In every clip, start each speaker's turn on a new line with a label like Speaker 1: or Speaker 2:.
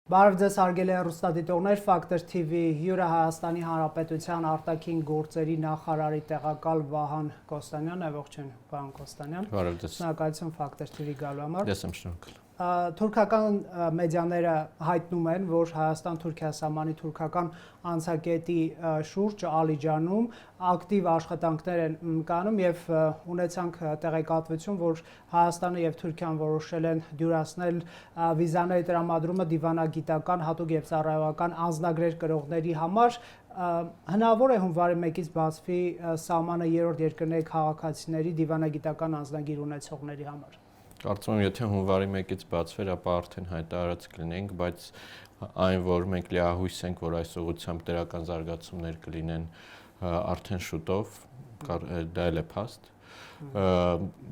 Speaker 1: Բարև ձեզ հարգելի հեռուստադիտողներ, Factor TV հյուրը Հայաստանի Հանրապետության արտաքին գործերի նախարարի տեղակալ Վահան Կոստանյանն է, ողջույն պարոն Կոստանյան։
Speaker 2: Բարև ձեզ։
Speaker 1: Շնորհակալություն Factor TV գալու համար։
Speaker 2: Ես եմ շնորհակալ։
Speaker 1: Թուրքական մեդիաները հայտնում են, որ Հայաստան-Թուրքիա սահմանի թուրքական անցակետի շուրջ Ալիջանում ակտիվ աշխատանքներ են կանում եւ ունեցանք տեղեկատվություն, որ Հայաստանը եւ Թուրքիան որոշել են դյուրացնել վիզաների տրամադրումը դիվանագիտական հատուկ եւ ծառայողական անձնագրեր կրողների համար։ Հնարավոր է հունվարի 1-ից բացվի սահմանը երրորդ երկրների քաղաքացիների դիվանագիտական անձնագիր ունեցողների համար։
Speaker 2: Կարծում եմ, եթե հունվարի 1-ից բացվեր, ապա արդեն հայտարարած կլինենք, բայց այն, որ մենք լիահույս ենք, որ այս ուղղությամբ դրական զարգացումներ կլինեն արդեն շուտով, դա էլ է փաստ։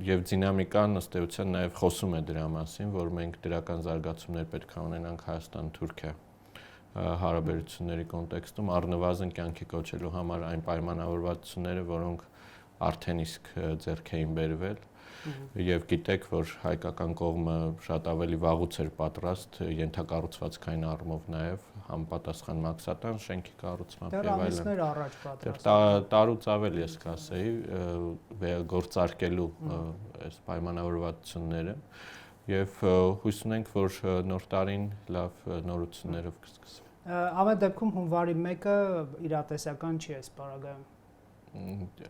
Speaker 2: Եվ դինամիկան ըստ էության նաև խոսում է դրա մասին, որ մենք դրական զարգացումներ պետք է ունենանք Հայաստան-Թուրքիա հարաբերությունների կոնտեքստում, առնվազն կյանքի կոչելու համար այն պայմանավորվածությունները, որոնք արդեն իսկ ձեռք էին բերվել։ Եվ գիտեք, որ հայկական կողմը շատ ավելի վաղուց էր պատրաստ ենթակառուցվածքային առումով նաև համապատասխան մաքսատան շենքի կառուցմամբ եւ այլն։
Speaker 1: Ամիսներ առաջ պատրաստ։
Speaker 2: Տարուց ավել ես կասեի գործարկելու այս պայմանավորվածությունները եւ հույս ունենք, որ նոր տարին լավ նորություններով կսկսի։
Speaker 1: Ամեն դեպքում հունվարի 1-ը իրատեսական չի այս պարագայում։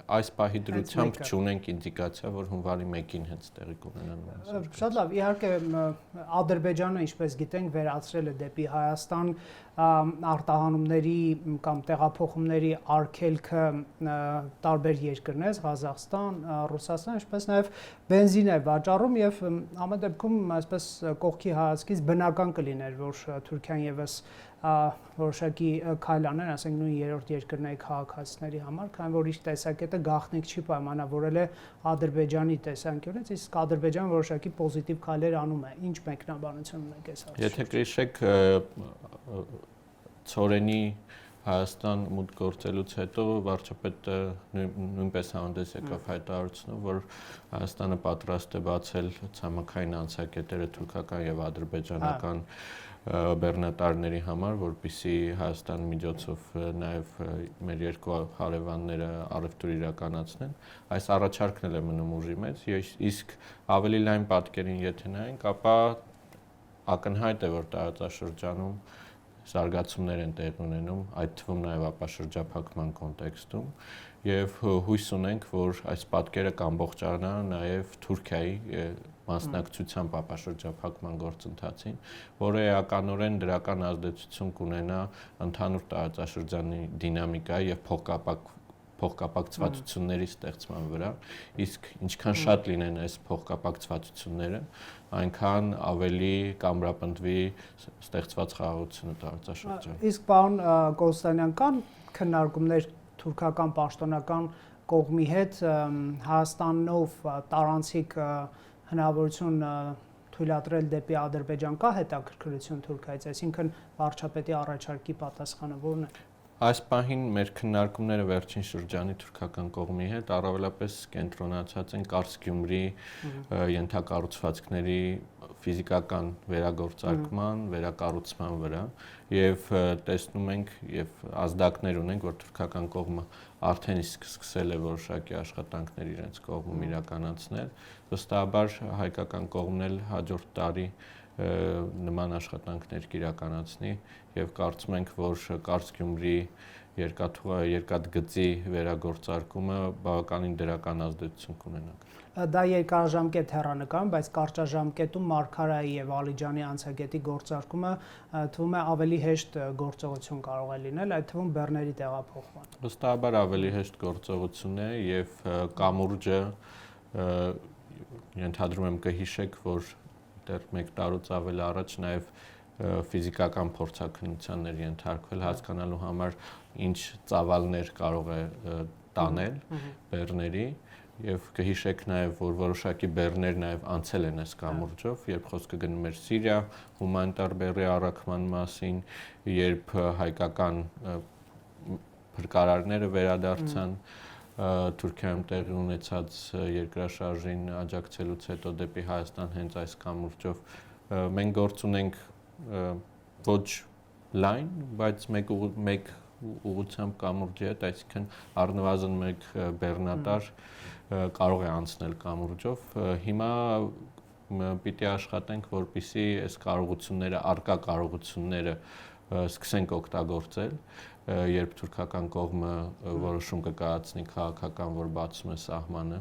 Speaker 2: Այս պահի դրությամբ չունենք ինդիկացիա, որ հունվարի 1-ին հենց տեղի կունենան։
Speaker 1: Շատ լավ, իհարկե Ադրբեջանը, ինչպես գիտենք, վերացրել է դեպի Հայաստան արտահանումների կամ տեղափոխումների արգելքը տարբեր երկրներից, Ղազախստան, Ռուսաստան, ինչպես նաև բենզին է վաճառում եւ ամեն դեպքում այսպես կողքի հայացքից բնական կլիներ, որ Թուրքիան եւս որոշակի քայլ աներ, ասենք նույն երրորդ երկրների քաղաքացիների համար, քանի որ իր տեսակետը գաղտնիք չի պայմանավորել է Ադրբեջանի տեսանկյունից, իսկ Ադրբեջանը որոշակի պոզիտիվ քայլեր անում է։ Ինչ մեկնաբանություն ունեք այս հարցում։
Speaker 2: Եթե կհիշեք, Ցորենի Հայաստան մուտք գործելուց հետո վարչապետը նույնպես հանդես եկավ հայտարարությունով, որ Հայաստանը պատրաստ է բացել ցամաքային անցակետերը թուրքական եւ ադրբեջանական բեռնատարների համար, որպեսզի Հայաստանի միջոցով նաև մեր երկու հարևանները առևտուր իրականացնեն։ Այս առաջարկն էլ է մնում ուժի մեջ, իսկ ավելի լայն պատկերին եթե նայենք, ապա ակնհայտ է, որ տարածաշրջանում զարգացումներ են տեղի ունենում, այդ թվում նաև ապաշրջափակման կոնտեքստում, եւ հույս ունենք, որ այս պատկերը կամբողջանա նաև Թուրքիայի մասնակցությամբ ապաշրջափակման գործընթացին, որը էականորեն դրական ազդեցություն կունենա ընդհանուր տարածաշրջանի դինամիկայի եւ փոխկապակցվածությունների ստեղծման վրա, իսկ ինչքան շատ լինեն այս փոխկապակցվածությունները, այնքան ավելի կամրապնդվի ստեղծված խաղաղությունը տարածաշրջանում։
Speaker 1: Իսկ պարոն Կոստանյան, կան քննարկումներ թուրքական պաշտոնական կողմի հետ Հայաստանով տարանցիկ հնարավորություն թույլատրել դեպի Ադրբեջան, կա հետաքրքրություն Թուրքիայից, այսինքն վարչապետի առաջարկի պատասխանը ո՞րն է։
Speaker 2: Այս պահին մեր քննարկումները վերջին շրջանի թուրքական կողմի հետ առավելապես կենտրոնացած են Կարս-Գյումրի ենթակառուցվածքների ֆիզիկական վերագործարկման, վերակառուցման վրա եւ տեսնում ենք եւ ազդակներ ունենք, որ թուրքական կողմը արդեն իսկ սկսել է որոշակի աշխատանքներ իրենց կողմում իրականացնել, վստահաբար հայկական կողմն էլ հաջորդ տարի նման աշխատանքներ կիրականացնի եւ կարծում ենք, որ Կարս-Գյումրի երկաթգծի վերագործարկումը բավականին դրական ազդեցություն կունենա։
Speaker 1: Դա երկարաժամկետ հեռանկարում, բայց կարճաժամկետում Մարգարայի եւ Ալիջանի անցակետի գործարկումը թվում է ավելի հեշտ գործողություն կարող է լինել, այդ թվում բեռների տեղափոխման։
Speaker 2: Վստահաբար ավելի հեշտ գործողություն է եւ կամուրջը ենթադրում եմ կհիշեք, որ դեռ 1 տարուց ավել առաջ նաև ֆիզիկական փորձաքննությաններ ենթարկվել հասկանալու համար ինչ ծավալներ կարող է տանել բեռների եւ կհիշեք նաև, որ որոշակի բեռներ նաև անցել են այս կամուրջով, երբ խոսքը գնում էր Սիրիա հումանիտար բեռի առաքման մասին, երբ հայկական փրկարարները վերադարձան Թուրքիայում տեղի ունեցած երկրաշարժին աջակցելուց հետո դեպի Հայաստան հենց այս կամուրջով մենք գործ ունենք ոչ լայն, բայց մեկ ուղղությամբ կամուրջի հետ, այսինքն առնվազն մեկ բեռնատար կարող է անցնել կամուրջով։ Հիմա պիտի աշխատենք, որպեսզի այս կարողությունները, արկա կարողությունները սկսենք օգտագործել, երբ թուրքական կողմը որոշում կկայացնի քաղաքական, որ բացում է սահմանը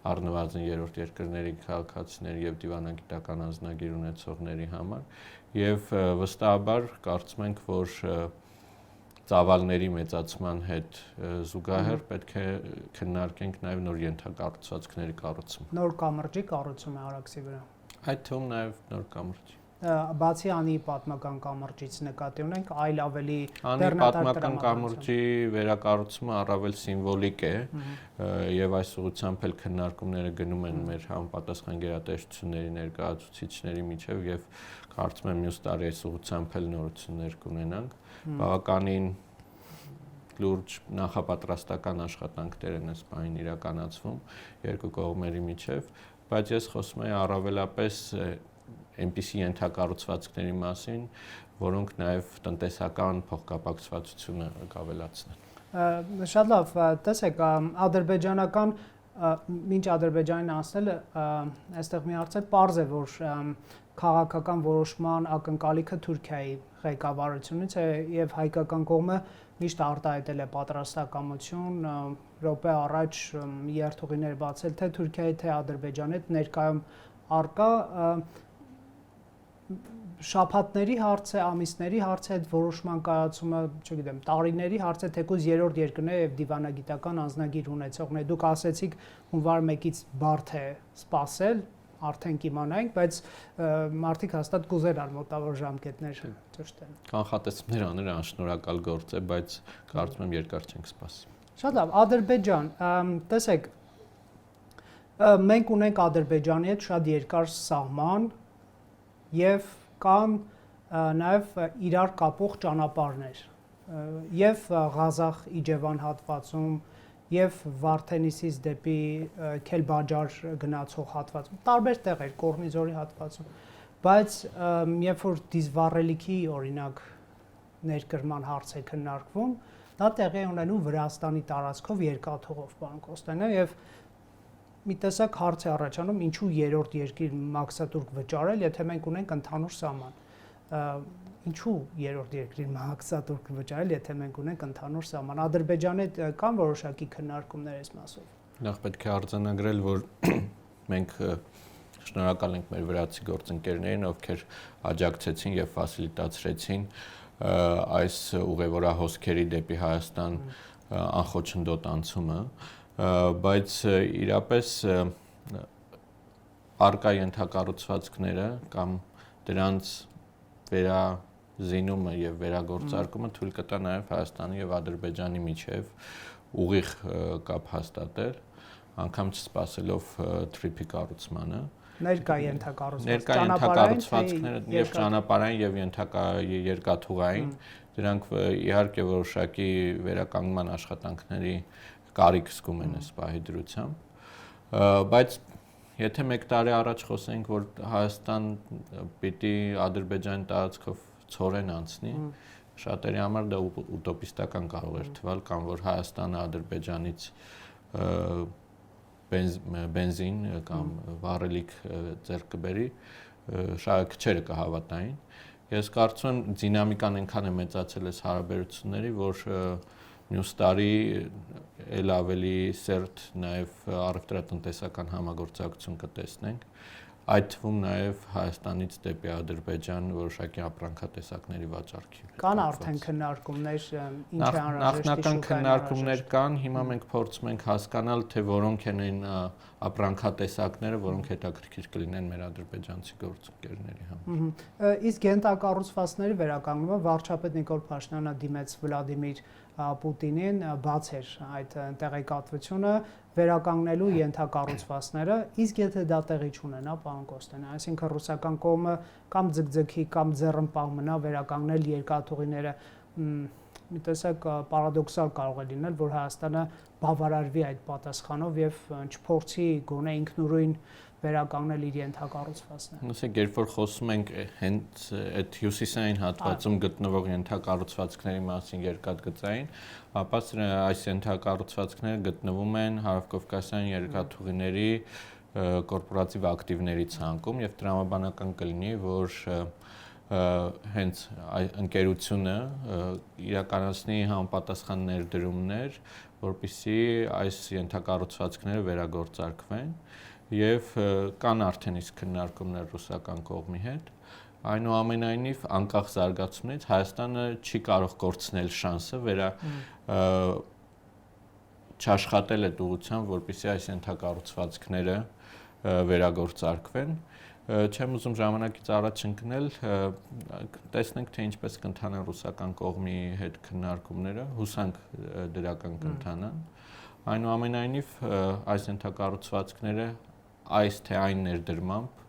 Speaker 2: առնվազն երրորդ երկրների քաղաքացիների եւ դիվանագիտական անձնագիր ունեցողների համար եւ վստահաբար կարծում ենք, որ ծավալների մեծացման հետ զուգահեռ պետք է քննարկենք նաեւ նոր ենթակառուցվածքների կառուցում։
Speaker 1: Նոր կամրջի կառուցումը Արաքսի վրա։
Speaker 2: Այդ թվում նաեւ նոր կամրջի։
Speaker 1: Բացի անի պատմական կամրջից նկատի ունենք, այլ ավելի
Speaker 2: անի պատմական կամրջի վերակառուցումը առավել սիմվոլիկ է եւ այս ուղղությամբ էլ քննարկումները գնում են մեր համապատասխան գերատեսչությունների ներկայացուցիչների միջև եւ կարծում եմ մյուս տարի այս ուղղությամբ էլ նորություններ կունենանք։ Բավականին լուրջ նախապատրաստական աշխատանքներ են այս բանին իրականացվում երկու կողմերի միջև, բայց ես խոսում եմ առավելապես այնպիսի ենթակառուցվածքների մասին, որոնք նաև տնտեսական փոխկապակցվածությունը կավելացնեն։
Speaker 1: Շատ լավ, տեսեք, ադրբեջանական մինչ Ադրբեջանին անցնելը այստեղ մի հարց է, պարզ է, որ քաղաքական որոշման ակնկալիքը Թուրքիայի ղեկավարությունից է եւ հայկական կողմը միշտ արտահայտել է պատրաստակամություն, րոպե առաջ երթուղիներ բացել թե Թուրքիայի, թե Ադրբեջանի հետ ներկայում արկա շաբաթների հարց է, ամիսների հարց է, այդ որոշման կայացումը, չգիտեմ, տարիների հարց է, թեկուզ երրորդ երկրներ եւ դիվանագիտական անձնագիր ունեցողներ։ Դուք ասեցիք հունվար 1-ից բարդ է սպասել, արդեն կիմանայինք, բայց մարդիկ հաստատ կուզենան մոտավոր ժամկետներ ճշտել։
Speaker 2: Կանխատեսումներ անել անշնորհակալ գործ է, բայց կարծում եմ երկար չենք սպասի։
Speaker 1: Շատ լավ, Ադրբեջան, տեսեք, մենք ունենք Ադրբեջանի հետ շատ երկար սահման եւ կան նաև իրար կապող ճանապարհներ եւ Ղազախ-Իջևան հատվածում եւ Վարդենիսից դեպի Քելբաջար գնացող հատվածում, տարբեր տեղեր, Կորնիզորի հատվածում, բայց երբ որ դիզվառելիքի օրինակ ներկրման հարց է քննարկվում, դա տեղի է ունենում Վրաստանի տարածքով երկաթուղով, պարոն Կոստանյան, եւ մի տեսակ հարց է առաջանում, ինչու երրորդ երկիր մաքսատուրք վճարել, եթե մենք ունենք ընդհանուր սահման։ Ինչու երրորդ երկիր մաքսատուրք վճարել, եթե մենք ունենք ընդհանուր սահման։ Ադրբեջանի հետ կան որոշակի քննարկումներ այս մասով։
Speaker 2: Նախ պետք է արձանագրել, որ մենք շնորհակալ ենք մեր վրացի գործընկերներին, ովքեր աջակցեցին եւ ֆասիլիտացրեցին այս ուղևորահոսքերի դեպի Հայաստան անխոչնդոտ անցումը, բայց իրապես արկա ենթակառուցվածքները կամ դրանց վերազինումը եւ վերագործարկումը թույլ կտա նաեւ Հայաստանի եւ Ադրբեջանի միջև ուղիղ կապ հաստատել, անգամ չսպասելով թրիփի կառուցմանը։
Speaker 1: Ներկա ենթակառուցվածքները
Speaker 2: եւ ճանապարհային եւ երկաթուղային, դրանք իհարկե որոշակի վերականգնման աշխատանքների կարիք զգում են այս պահի դրությամբ, բայց եթե մեկ տարի առաջ խոսենք, որ Հայաստան պիտի Ադրբեջանի տարածքով ցորեն անցնի, շատերի համար դա ուտոպիստական կարող էր թվալ, կամ որ Հայաստանը Ադրբեջանից բենզին կամ վառելիք ձեռք կբերի, շատ քչերը կհավատային։ Ես կարծում եմ դինամիկան այնքան է մեծացել այս հարաբերությունների, որ մյուս տարի էլ ավելի սերտ նաև առևտրատնտեսական համագործակցություն կտեսնենք, այդ թվում նաև Հայաստանից դեպի Ադրբեջան որոշակի ապրանքատեսակների վաճառքի։
Speaker 1: Կան արդեն քննարկումներ, ինչ է անհրաժեշտ։
Speaker 2: Նախնական քննարկումներ կան, հիմա մենք փորձում ենք հասկանալ, թե որոնք են այն ապրանքատեսակները, որոնք հետաքրքիր կլինեն մեր ադրբեջանցի գործընկերների համար։
Speaker 1: Իսկ գենտակառուցվածքների վերականգնումը վարչապետ Նիկոլ Փաշինյանը դիմեց Վլադիմիր Պուտինին, բաց էր այդ տեղեկատվությունը վերականգնելու ենթակառուցվածքները, իսկ եթե դա տեղի չունենա, պարոն Կոստանյան, այսինքն ռուսական կողմը կամ ձգձգի կամ ձեռնպահ մնա վերականգնել երկաթուղիները, մի տեսակ պարադոքսալ կարող է լինել, որ Հայաստանը բավարարվի այդ պատասխանով եւ չփորձի գոնե ինքնուրույն վերականգնել իր ենթակառուցվածքները։
Speaker 2: Ասենք, երբ որ խոսում ենք հենց այդ հյուսիսային հատվածում գտնվող ենթակառուցվածքների մասին երկաթգծային, ապա այս ենթակառուցվածքները գտնվում են հարավկովկասյան երկաթուղիների կորպորատիվ ակտիվների ցանկում եւ տրամաբանական կլինի, որ հենց ընկերությունը իրականացնի համապատասխան ներդրումներ, որպեսզի այս ենթակառուցվածքները վերագործարկվեն եւ կան արդեն իսկ քննարկումներ ռուսական կողմի հետ։ Այնուամենայնիվ, անկախ զարգացումներից Հայաստանը չի կարող կորցնել շանսը չաշխատել այդ ուղղությամբ, որպեսզի այս ենթակառուցվածքները վերագործարկվեն։ Չեմ ուզում ժամանակից առաջ ընկնել, տեսնենք թե ինչպես կընթանան ռուսական կողմի հետ քննարկումները, հուսանք դրական կընթանան։ Այնուամենայնիվ, այս ենթակառուցվածքները այս թե այն ներդրմամբ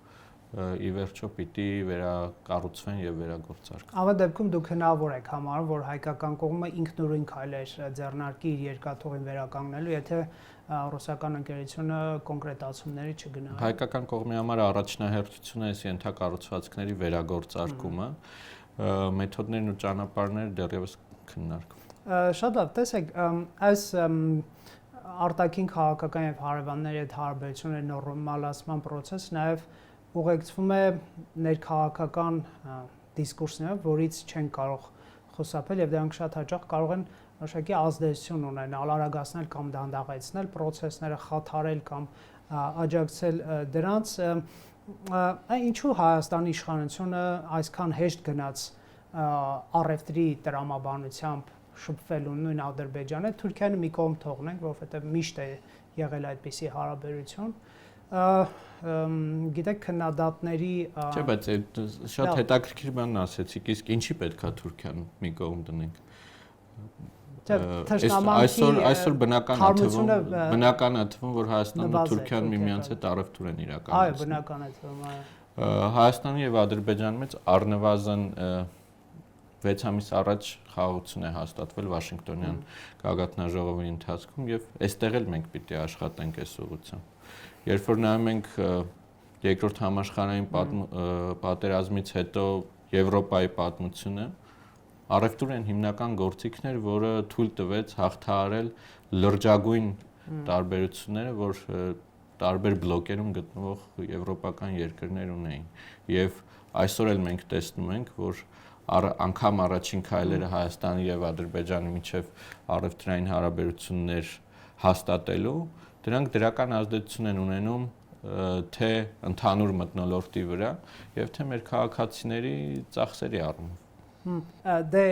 Speaker 2: ի վերջո պիտի վերակառուցվեն եւ վերագործարկվեն։
Speaker 1: Ավա դեպքում դուք հնարավոր եք համարում, որ հայկական կողմը ինքնուրույն քայլեր ձեռնարկի իր երկաթուղին վերականգնելու, եթե ռուսական ընկերությունը կոնկրետացումների չգնա։
Speaker 2: Հայկական կողմի համար առաջնահերթությունը այս ենթակառուցվածքների վերագործարկումը, մեթոդներն ու ճանապարհները դեռևս քննարկվում։
Speaker 1: Շատ լավ, տեսեք, այս արտաքին քաղաքական եւ հարևանների հետ հարաբերությունների նորմալացման process նաեւ ուղեկցվում է ներքաղաքական դիսկուրսներով, որից չեն կարող խուսափել եւ դրանք շատ հաճախ կարող են որոշակի ազդեցություն ունենալ, արագացնել կամ դանդաղեցնել process-ները, խաթարել կամ աջակցել դրանց։ Ինչու Հայաստանի իշխանությունը այսքան հեշտ գնաց առևտրի տրամաբանությամբ շփվելու նույն Ադրբեջանը, Թուրքիայանը մի կողմ թողնենք, որովհետև միշտ է եղել այդպիսի հարաբերություն։ Գիտեք, քննադատների
Speaker 2: Չէ, բայց շատ հետաքրքիր բան ասեցիք, իսկ ինչի պետքա Թուրքիան մի կողմ դնենք։ Այսօր բնական է թվում, որ Հայաստանն ու Թուրքիան միմյանց հետ առևտուր են իրականացնում։
Speaker 1: Այո, բնական է թվում։
Speaker 2: Հայաստանի եւ Ադրբեջանի մեջ առնվազն 6 ամիս առաջ խաղաղություն է հաստատվել Վաշինգտոնյան գագաթնաժողովի ընթացքում եւ այստեղ էլ մենք պիտի աշխատենք այս ուղղությամբ։ Երբ որ նայում ենք երկրորդ համաշխարհային պատերազմից հետո Եվրոպայի պատմությունը, առևտուրը են հիմնական գործիքներ, որը թույլ տվեց հաղթահարել լրջագույն տարբերությունները, որ տարբեր բլոկերում գտնվող եվրոպական երկրներ ունեին։ Եվ այսօր էլ մենք տեսնում ենք, որ անգամ առաջին քայլերը Հայաստանի եւ Ադրբեջանի միջև առևտրային հարաբերություններ հաստատելու, դրանք դրական ազդեցություն են ունենում թե ընդհանուր մթնոլորտի վրա եւ թե մեր քաղաքացիների ծախսերի առումով։
Speaker 1: Դե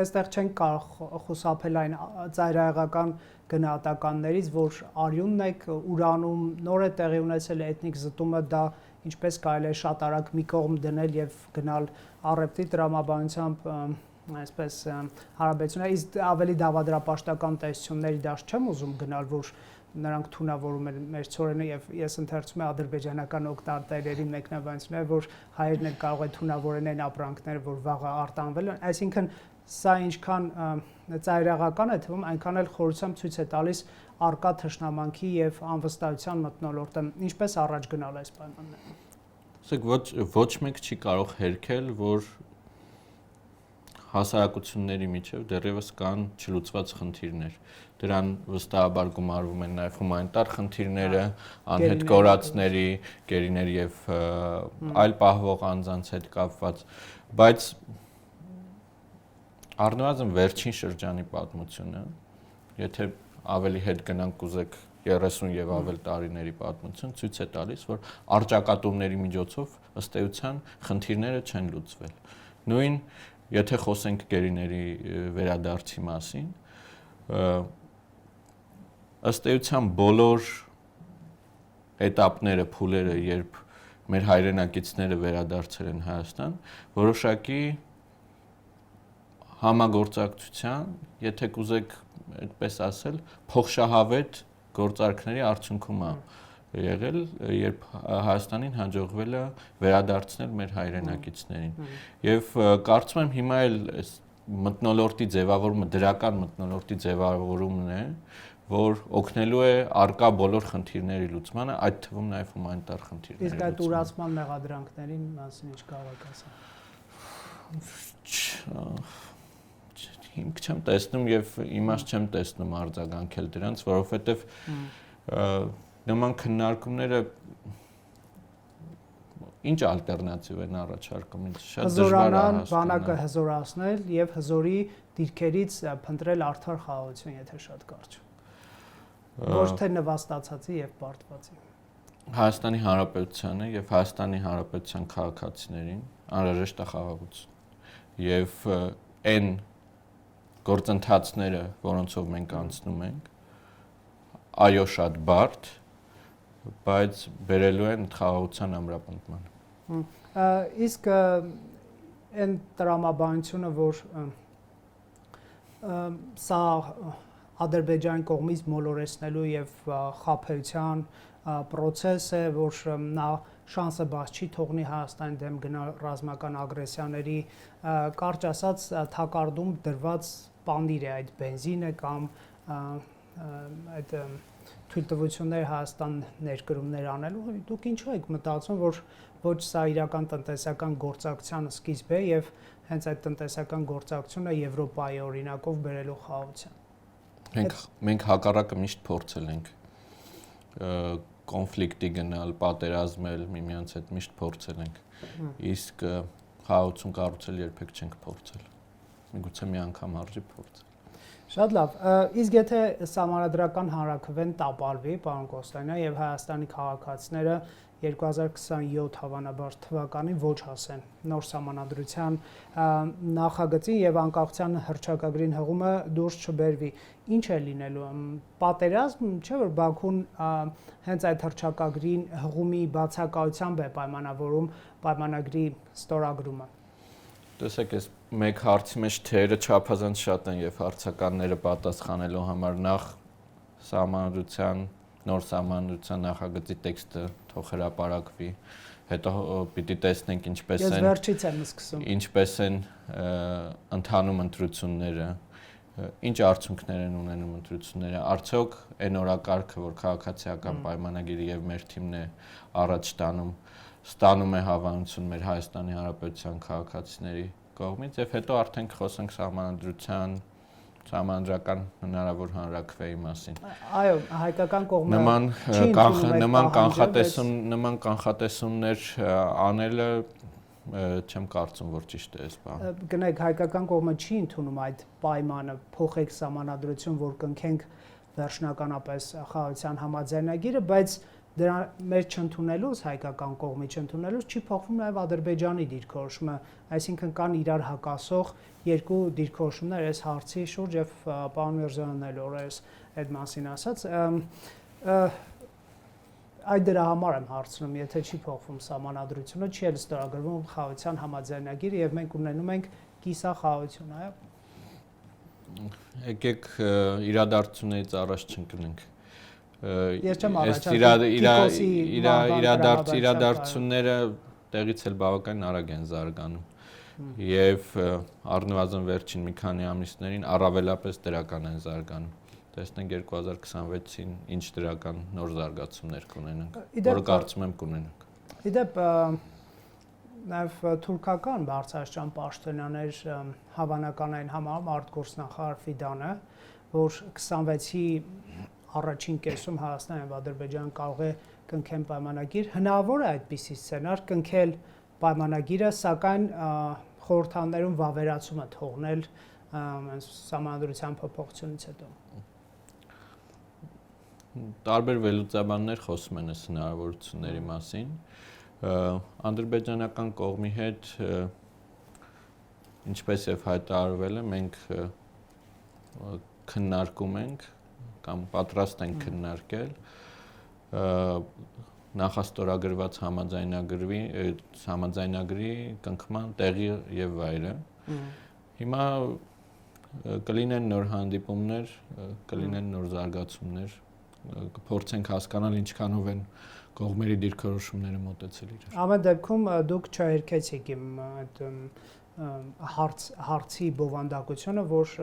Speaker 1: այստեղ չենք կարող խուսափել այն ծայրահեղական գնահատականներից, որ արյունն է ուրանում, նոր է տեղի ունեցել էթնիկ զտումը, դա ինչպես կարելի է շատ արագ մի կողմ դնել եւ գնալ առևտրի տրամաբանությամբ այսպես հարաբերություններ, իսկ ավելի դավադրապաշտական տեսությունների դաշտ չեմ ուզում գնալ, որ նրանք թունավորում են մեր ծորենը եւ ես ընթերցում եմ ադրբեջանական օկտարտերերի մեկնաբանությունները, որ հայերն էլ կարող է թունավորեն այն ապրանքները, որ վաղը արտանվել են, այսինքն սա ինչքան ծայրահեղական է թվում, այնքան էլ խորությամբ ցույց է տալիս արկա թշնամանքի եւ անվստահության մթնոլորտը, ինչպես առաջ գնալ այս պայմաններում։
Speaker 2: Ասեք, ոչ մեկ չի կարող հերքել, որ հասարակությունների միջև դեռևս կան չլուծված խնդիրներ։ Դրան վստահաբար գումարվում են նաև հումանիտար խնդիրները, անհետ կորածների, գերիների եւ այլ պահվող անձանց հետ կապված, բայց առնվազն վերջին շրջանի պատմությունը, եթե ավելի հետ գնանք կուզեք 30 եւ ավել տարիների պատմություն ցույց է տալիս, որ արճակատումների միջոցով ըստ էության խնդիրները չեն լուծվել։ Նույն եթե խոսենք գերիների վերադարձի մասին, ըստ էության բոլոր էտապները, փուլերը, երբ մեր հայրենակիցները վերադարձել են Հայաստան, որոշակի համագործակցության, եթե կուզեք այդպես ասել, փոխշահավետ գործարքների արդյունքում է եղել, երբ Հայաստանին հաջողվել է վերադարձնել մեր հայրենակիցներին։ Եվ կարծում եմ հիմա էլ այս մթնոլորտի ձևավորումը, դրական մթնոլորտի ձևավորումն է, որ օգնելու է արկա բոլոր խնդիրների լուծմանը, այդ թվում նաև հումանիտար խնդիրների
Speaker 1: Իսկ այդ ուրացման մեղադրանքների մասին ինչ կարող եք ասել։
Speaker 2: Հիմք չեմ տեսնում եւ իմաստ չեմ տեսնում արձագանքել դրանց, որովհետեւ նման քննարկումները ինչ ալտերնատիվ են առաջարկում, ինձ շատ դժվար է հասկանալ։
Speaker 1: Բանակը հզորացնել եւ հզորի դիրքերից փնտրել արդար խաղաղություն, եթե շատ կարճ։ Ոչ թե նվաստացածի եւ պարտվածի։
Speaker 2: Հայաստանի Հանրապետությանը եւ Հայաստանի Հանրապետության քաղաքացիներին անհրաժեշտ է խաղաղություն։ Եվ այն գործընթացները, որոնցով մենք անցնում ենք, այո, շատ բարդ, բայց բերելու են խաղաղության ամրապնդման։
Speaker 1: Իսկ այն տրամաբանությունը, որ սա Ադրբեջանի կողմից մոլորեցնելու եւ խաբեության process է, որ նա շանսը բաց չի թողնի Հայաստանի դեմ գնալ ռազմական ագրեսիաների, կարճ ասած թակարդում դրված պանիր է այդ բենզինը կամ այդ թույլտվություններ Հայաստան ներկրումներ անելու, դուք ինչու եք մտածում, որ ոչ սա իրական տնտեսական գործակցության սկիզբ է եւ հենց այդ տնտեսական գործակցությունը Եվրոպայի օրինակով բերելու խաղաղության։
Speaker 2: Մենք հակառակը միշտ փորձել ենք կոնֆլիկտի գնալ, պատերազմել, միմյանց հետ միշտ փորձել ենք։ Իսկ խաղաղություն կառուցել երբեք չենք փորձել։ Միգուցե մի անգամ արժի փորձել։
Speaker 1: Շատ լավ։ Իսկ եթե սահմանադրական հանրաքվեն տապալվի, պարոն Կոստանյան, եւ Հայաստանի քաղաքացիները 2027 հավանաբար թվականին ոչ հասեն նոր սահմանադրության նախագծին եւ անկախության հռչակագրին հղումը դուրս չբերվի, ինչ է լինելու։ Պատերազմ, չէ՞ որ Բաքուն հենց այդ հռչակագրին հղումի բացակայությամբ է պայմանավորում պայմանագրի ստորագրումը։
Speaker 2: Տեսեք, այս մեկ հարցի մեջ թերը չափազանց շատ են եւ հարցականները պատասխանելու համար նախ նոր սահմանադրության նախագծի տեքստը թող հրապարակվի, հետո պիտի տեսնենք
Speaker 1: Ես վերջից եմ սկսում։
Speaker 2: Ինչպես են ընթանում ընտրությունները, ինչ արդյունքներ են ունենում ընտրությունները, արդյոք այն օրակարգը, որ քաղաքացիական պայմանագիրը եւ մեր թիմն է առաջ ստանում է հավանություն մեր Հայաստանի Հանրապետության քաղաքացիների կողմից եւ հետո արդեն խոսենք սահմանադրական հնարավոր հանրաքվեի մասին։
Speaker 1: Այո, հայկական կողմը
Speaker 2: նման կանխատեսումներ անելը չեմ կարծում, որ ճիշտ է այս բանը։
Speaker 1: Գնայք, հայկական կողմը չի ընդունում այդ պայմանը, փոխեք սահմանադրություն, որ կնքենք վերջնականապես խաղաղության համաձայնագիրը, բայց դրա մեր չընդունելուց, հայկական կողմի չընդունելուց չի փոխվում նաև Ադրբեջանի դիրքորոշումը, այսինքն կան իրար հակասող երկու դիրքորոշումներ այս հարցի շուրջ եւ պարոն Միրզոյանն էլ օրերս այդ մասին ասաց, այդ դրա համար եմ հարցնում, եթե չի փոխվում սահմանադրությունը, չի էլ ստորագրվում խաղաղության համաձայնագիրը եւ մենք ունենում ենք կիսախաղաղություն, այո։
Speaker 2: Եկեք իրադարձություններից առաջ չընկնենք։
Speaker 1: Ես չեմ առաջարկում
Speaker 2: իրադարձությունները տեղից էլ բավական արագ են զարգանում եւ առնվազն վերջին մի քանի ամիսներին առավելապես դրական են զարգանում։ Տեսնենք 2026-ին ինչ դրական նոր զարգացումներ կունենանք, որը կարծում եմ կունենանք։
Speaker 1: Իդեպ նաև թուրքական բարձրաստիճան պաշտոնյաներ հավանական են համարում արտգործնախարար Ֆիդանը, որ 26-ի առաջին կեսում Հայաստանը եւ Ադրբեջանը կարող է կնքեն պայմանագիր, հնարավոր է այդպիսի սցենար կնքել պայմանագիրը, սակայն խորհրդաններում վավերացումը թողնել սահմանադրության փոփոխությունից հետո։
Speaker 2: Տարբեր վերլուծաբաններ խոսում են այս հնարավորությունների մասին։ Ադրբեջանական կողմի հետ ինչպես եւ հայտարարվել է, մենք քննարկում ենք կամ պատրաստ ենք քննարկել նախաստորագրված համաձայնագրի կնքման տեղի եւ վայրը։ Հիմա կլինեն նոր հանդիպումներ, կլինեն նոր զարգացումներ, կփորձենք հասկանալ ինչքանով են կողմերի դիրքորոշումները մոտեցել իրար։
Speaker 1: Ամեն դեպքում դուք չհերքեցիք իմ այդ հարցի բովանդակությունը, որ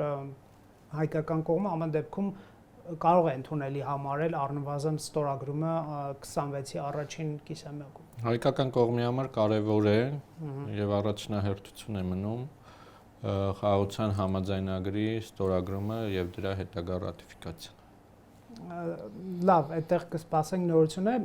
Speaker 1: հայկական կողմը ամեն դեպքում կարող է ընդունելի համարել առնվազն ստորագրումը 26-ի առաջին կիսամյակում։
Speaker 2: Հայկական կողմի համար կարևոր է եւ առաջնահերթություն է մնում խաղաղության համաձայնագրի ստորագրումը եւ դրա հետագա ռատիֆիկացիան։
Speaker 1: Լավ, այդտեղ կսպասենք նորություններ։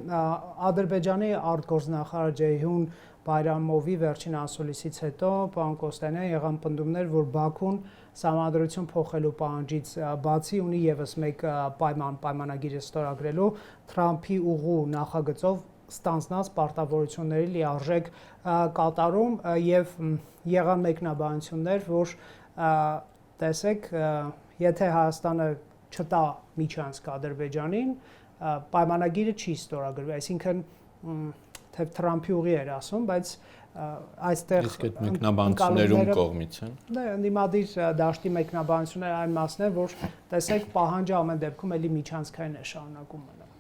Speaker 1: Ադրբեջանի արտգործնախարար Ceyhun Bayramovի վերջին ասուլիսից հետո պարոն Կոստանյան եղան պնդումներ, որ Բաքուն Սահմանադրություն փոխելու պահանջից բացի ունի եւս մեկ պայմանագիր ստորագրելու Թրամփի ուղու նախագծով ստանձնած պարտավորությունների լիարժեք կատարում եւ եղան մեկնաբանություններ, որ տեսեք, եթե Հայաստանը չտա միջանցք Ադրբեջանին, պայմանագիրը չի ստորագրվի, այսինքն թե Թրամփի ուղի էր ասում, բայց այստեղ
Speaker 2: իսկ այդ մեկնաբանություններում կողմից են։
Speaker 1: Դե ընդդիմադիր դաշտի մեկնաբանությունները այն մասն է, որ տեսեք պահանջը ամեն դեպքում էլի միջանցքային է շարունակում մնալ։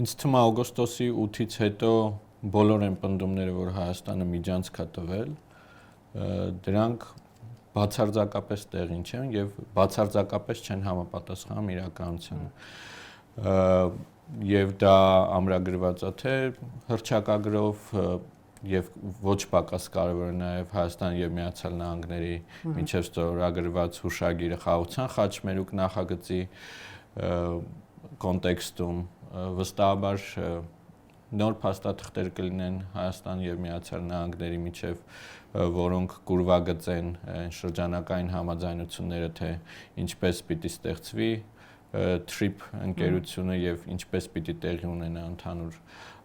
Speaker 2: Ինձ թվում է օգոստոսի 8-ից հետո բոլոր են պնդումները, որ Հայաստանը միջանցք է տվել, դրանք բացարձակապես տեղին չեն եւ բացարձակապես չեն համապատասխանում իրականությանը։ Եվ դա ամրագրված է թե հռչակագրով եւ ոչ պակաս կարևոր է նաեւ Հայաստան եւ Միացյալ Նահանգների միջև ստորագրված հուշագիրը խաղաղության խաչմերուկ նախագծի կոնտեքստում վստահաբար նոր փաստաթղթեր կլինեն Հայաստան եւ Միացյալ Նահանգների միջև, որոնք կուրվագծեն շրջանակային համաձայնությունները, թե ինչպես պիտի ստեղծվի TRIP ընկերությունը եւ ինչպես պիտի տեղի ունենա ընդհանուր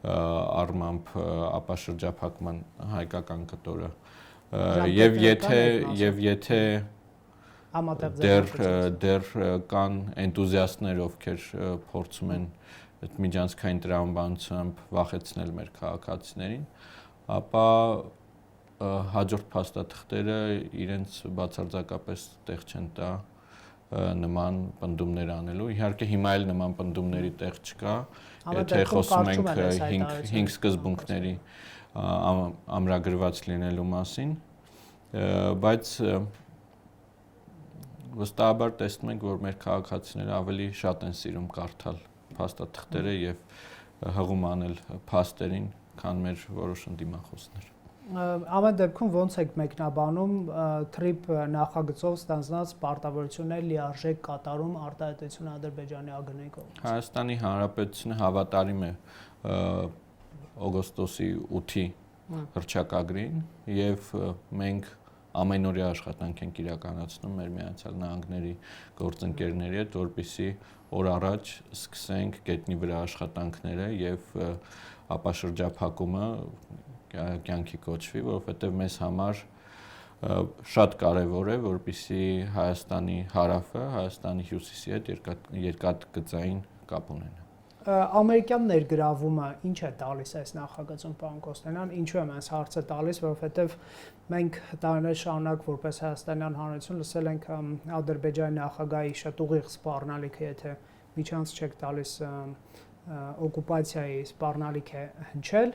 Speaker 2: առմամբ ապաշրջափակման հայկական կտորը եւ եթե դեռ կան էնտուզիաստներ, ովքեր փորձում են այդ միջանցքային տրամաբանությամբ վախեցնել մեր քաղաքացիներին, ապա հաջորդ փաստաթղթերը իրենց բացարձակապես տեղ չեն տա նման պնդումներ անելու։ Իհարկե հիմա էլ նման պնդումների տեղ չկա, եթե խոսում ենք 5 սկզբունքների ամրագրված լինելու մասին, բայց վստահաբար տեսնում ենք, որ մեր քաղաքացիները ավելի շատ են սիրում կարդալ փաստաթղթերը եւ հղում անել փաստերին, քան մեր որոշ ընդդիմախոսներ։
Speaker 1: Ամեն դեպքում ոնց եք մեկնաբանում TRIP նախագծով ստանձնած պարտավորություններ լիարժեք կատարում արտահայտությունը Ադրբեջանի ԱԳՆ-ի կողմից։
Speaker 2: Հայաստանի Հանրապետությունը հավատարիմ է օգոստոսի 8-ի հռչակագրին եւ մենք ամենօրյա աշխատանք ենք իրականացնում մեր Միացյալ Նահանգների գործընկերների հետ, որպեսզի օր առաջ սկսենք գետնի վրա աշխատանքները եւ ապաշրջափակումը կյանքի կոչվի, որովհետեւ մեզ համար շատ կարևոր է, որպեսզի Հայաստանի հարավը Հայաստանի հյուսիսի հետ երկաթգծային կապ ունենա։
Speaker 1: Ամերիկյան ներգրավումը ինչ է տալիս այս նախագծում, պարոն Կոստանյան, ինչու եմ այս հարցը տալիս, որովհետև մենք տարիներ շարունակ որպես Հայաստանյան Հանրություն լսել ենք Ադրբեջանի նախագահի շատ ուղիղ սպառնալիքը, եթե միջանց չեք տալիս օկուպացիայի սպառնալիք է հնչել,